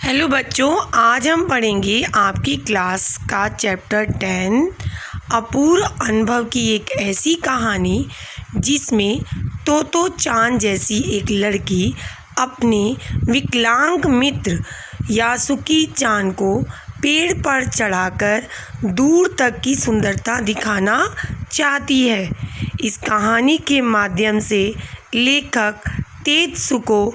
Hello बच्चों, आज हम पढ़ेंगे आपकी क्लास का चैप्टर 10 अपूर्व अनुभव की एक ऐसी कहानी जिसमें तोतो चान जैसी एक लड़की अपने विकलांग मित्र यासुकी चान को पेड़ पर चढ़ाकर दूर तक की सुंदरता दिखाना चाहती है। इस कहानी के माध्यम से लेखक तेत्सुको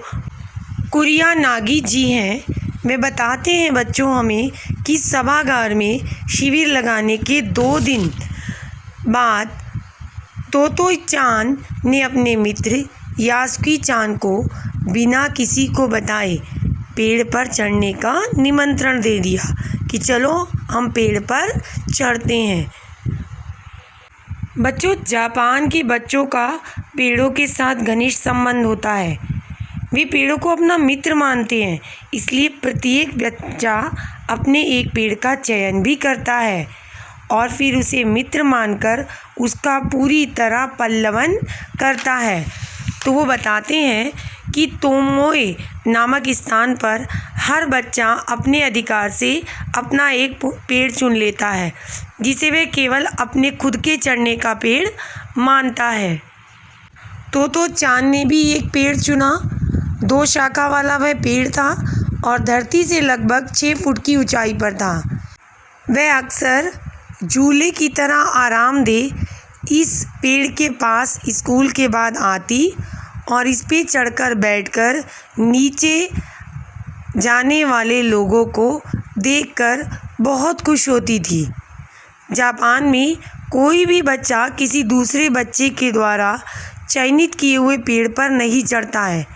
कुरियानागी जी हैं। वे बताते हैं बच्चों हमें कि सभागार में शिविर लगाने के 2 दिन बाद तोतो चान ने अपने मित्र यासुकी चान को बिना किसी को बताए पेड़ पर चढ़ने का निमंत्रण दे दिया कि चलो हम पेड़ पर चढ़ते हैं। बच्चों, जापान के बच्चों का पेड़ों के साथ घनिष्ठ संबंध होता है। वे पेड़ों को अपना मित्र मानते हैं, इसलिए प्रत्येक बच्चा अपने एक पेड़ का चयन भी करता है और फिर उसे मित्र मानकर उसका पूरी तरह पल्लवन करता है। तो वो बताते हैं कि तोमोए नामक स्थान पर हर बच्चा अपने अधिकार से अपना एक पेड़ चुन लेता है, जिसे वह केवल अपने खुद के चढ़ने का पेड़ मानता है। तोतो चान ने भी एक पेड़ चुना। 2 शाखा वाला वह पेड़ था और धरती से लगभग 6 फुट की ऊंचाई पर था। वह अक्सर झूले की तरह आरामदेह इस पेड़ के पास स्कूल के बाद आती और इस पे चढ़कर बैठकर नीचे जाने वाले लोगों को देखकर बहुत खुश होती थी। जापान में कोई भी बच्चा किसी दूसरे बच्चे के द्वारा चयनित किए हुए पेड़ पर नहीं चढ़ता है।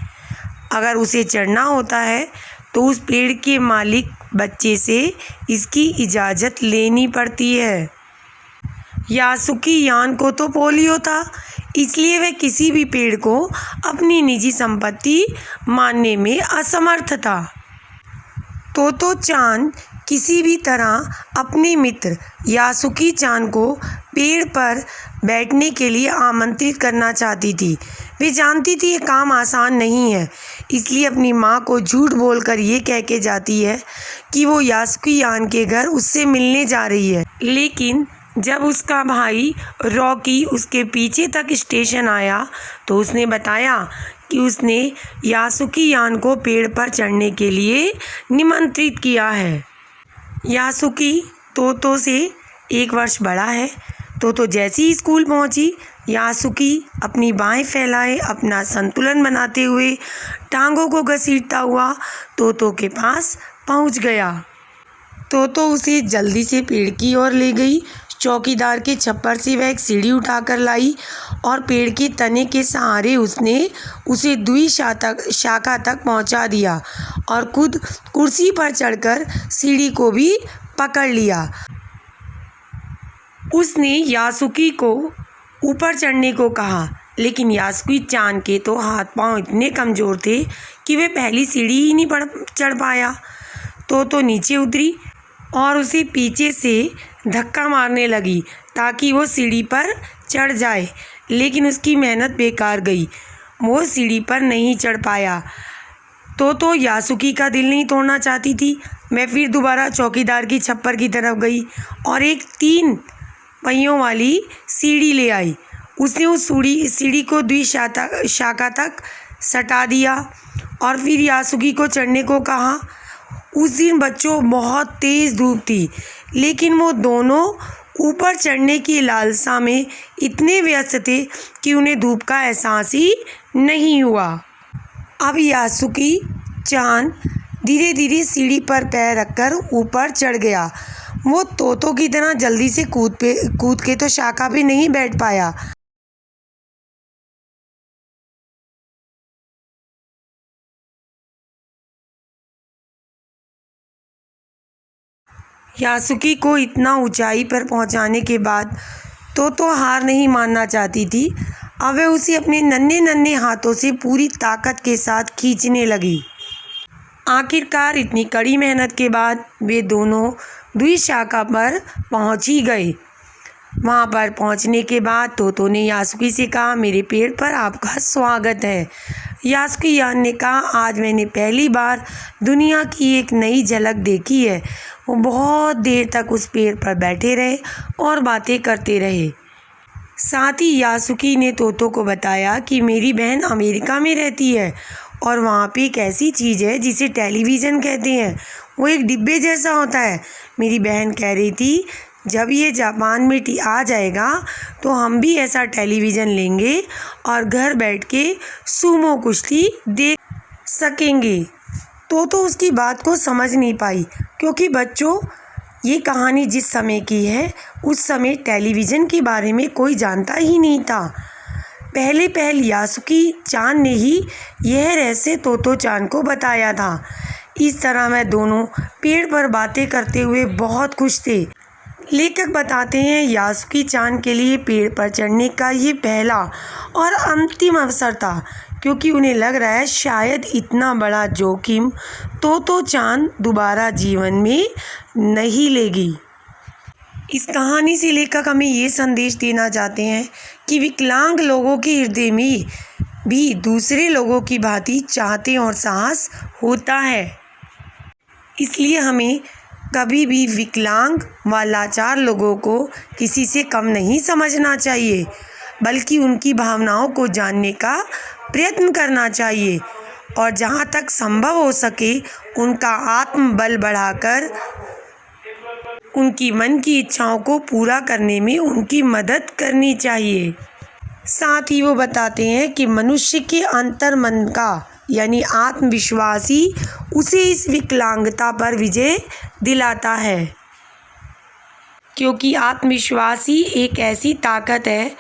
अगर उसे चढ़ना होता है तो उस पेड़ के मालिक बच्चे से इसकी इजाज़त लेनी पड़ती है। यासुकी यान को तो पोलियो था, इसलिए वह किसी भी पेड़ को अपनी निजी संपत्ति मानने में असमर्थ था। तोतो चान किसी भी तरह अपने मित्र यासुकी चान को पेड़ पर बैठने के लिए आमंत्रित करना चाहती थी। वे जानती थी ये काम आसान नहीं है, इसलिए अपनी माँ को झूठ बोलकर ये कह के जाती है कि वो यासुकी यान के घर उससे मिलने जा रही है। लेकिन जब उसका भाई रॉकी उसके पीछे तक स्टेशन आया तो उसने बताया कि उसने यासुकी यान को पेड़ पर चढ़ने के लिए निमंत्रित किया है। यासुकी तोतो से 1 वर्ष बड़ा है। तोतो जैसे ही स्कूल पहुंची, यासुकी अपनी बाहें फैलाए अपना संतुलन बनाते हुए टांगों को घसीटता हुआ तोतो के पास पहुंच गया। तोतो उसे जल्दी से पेड़ की ओर ले गई। चौकीदार के छप्पर से वह एक सीढ़ी उठाकर लाई और पेड़ के तने के सहारे उसने उसे दूसरी शाखा तक पहुंचा दिया और खुद कुर्सी पर चढ़कर सीढ़ी को भी पकड़ लिया। उसने यासुकी को ऊपर चढ़ने को कहा, लेकिन यासुकी चान के तो हाथ पांव इतने कमज़ोर थे कि वे पहली सीढ़ी ही नहीं चढ़ पाया। तो नीचे उतरी और उसे पीछे से धक्का मारने लगी ताकि वो सीढ़ी पर चढ़ जाए, लेकिन उसकी मेहनत बेकार गई। वो सीढ़ी पर नहीं चढ़ पाया। तो यासुकी का दिल नहीं तोड़ना चाहती थी। मैं फिर दोबारा चौकीदार की छप्पर की तरफ गई और एक 3 पहियों वाली सीढ़ी ले आई। उसने उस सीढ़ी को दूसरी शाखा तक सटा दिया और फिर यासुकी को चढ़ने को कहा। उस दिन बच्चों बहुत तेज़ धूप थी, लेकिन वो दोनों ऊपर चढ़ने की लालसा में इतने व्यस्त थे कि उन्हें धूप का एहसास ही नहीं हुआ। अब यासुकी चान धीरे धीरे सीढ़ी पर पैर रखकर ऊपर चढ़ गया। वो तोतो की तरह जल्दी से कूद के तो शाखा पे नहीं बैठ पाया। यासुकी को इतना ऊंचाई पर पहुंचाने के बाद तो हार नहीं मानना चाहती थी। अब वह उसे अपने नन्हे नन्हे हाथों से पूरी ताकत के साथ खींचने लगी। आखिरकार इतनी कड़ी मेहनत के बाद वे दोनों दूसरी शाखा पर पहुंच ही गए। वहां पर पहुंचने के बाद तोतो ने यासुकी से कहा, मेरे पेड़ पर आपका स्वागत है। यासुकी ने कहा, आज मैंने पहली बार दुनिया की एक नई झलक देखी है। वो बहुत देर तक उस पेड़ पर बैठे रहे और बातें करते रहे। साथ ही यासुकी ने तोतो को बताया कि मेरी बहन अमेरिका में रहती है और वहाँ पे एक ऐसी चीज़ है जिसे टेलीविज़न कहते हैं। वो एक डिब्बे जैसा होता है। मेरी बहन कह रही थी, जब ये जापान में आ जाएगा तो हम भी ऐसा टेलीविज़न लेंगे और घर बैठ के सूमो कुश्ती देख सकेंगे। तो उसकी बात को समझ नहीं पाई, क्योंकि बच्चों, ये कहानी जिस समय की है उस समय टेलीविज़न के बारे में कोई जानता ही नहीं था। पहले यासुकी चान ने ही यह रहस्य तोतो चान को बताया था। इस तरह वह दोनों पेड़ पर बातें करते हुए बहुत खुश थे। लेखक बताते हैं, यासुकी चान के लिए पेड़ पर चढ़ने का ये पहला और अंतिम अवसर था, क्योंकि उन्हें लग रहा है शायद इतना बड़ा जोखिम तोतो चान दोबारा जीवन में नहीं लेगी। इस कहानी से लेखक हमें ये संदेश देना चाहते हैं कि विकलांग लोगों के हृदय में भी दूसरे लोगों की भांति चाहते और साहस होता है। इसलिए हमें कभी भी विकलांग व लाचार लोगों को किसी से कम नहीं समझना चाहिए, बल्कि उनकी भावनाओं को जानने का प्रयत्न करना चाहिए और जहाँ तक संभव हो सके उनका आत्मबल बढ़ाकर उनकी मन की इच्छाओं को पूरा करने में उनकी मदद करनी चाहिए। साथ ही वो बताते हैं कि मनुष्य के अंतर्मन का यानी आत्मविश्वास ही उसे इस विकलांगता पर विजय दिलाता है, क्योंकि आत्मविश्वास ही एक ऐसी ताकत है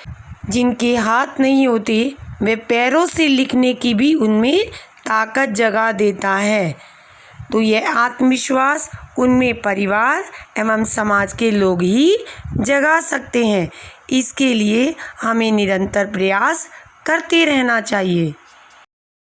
जिनके हाथ नहीं होते वे पैरों से लिखने की भी उनमें ताकत जगा देता है। तो यह आत्मविश्वास उनमें परिवार एवं समाज के लोग ही जगा सकते हैं। इसके लिए हमें निरंतर प्रयास करते रहना चाहिए।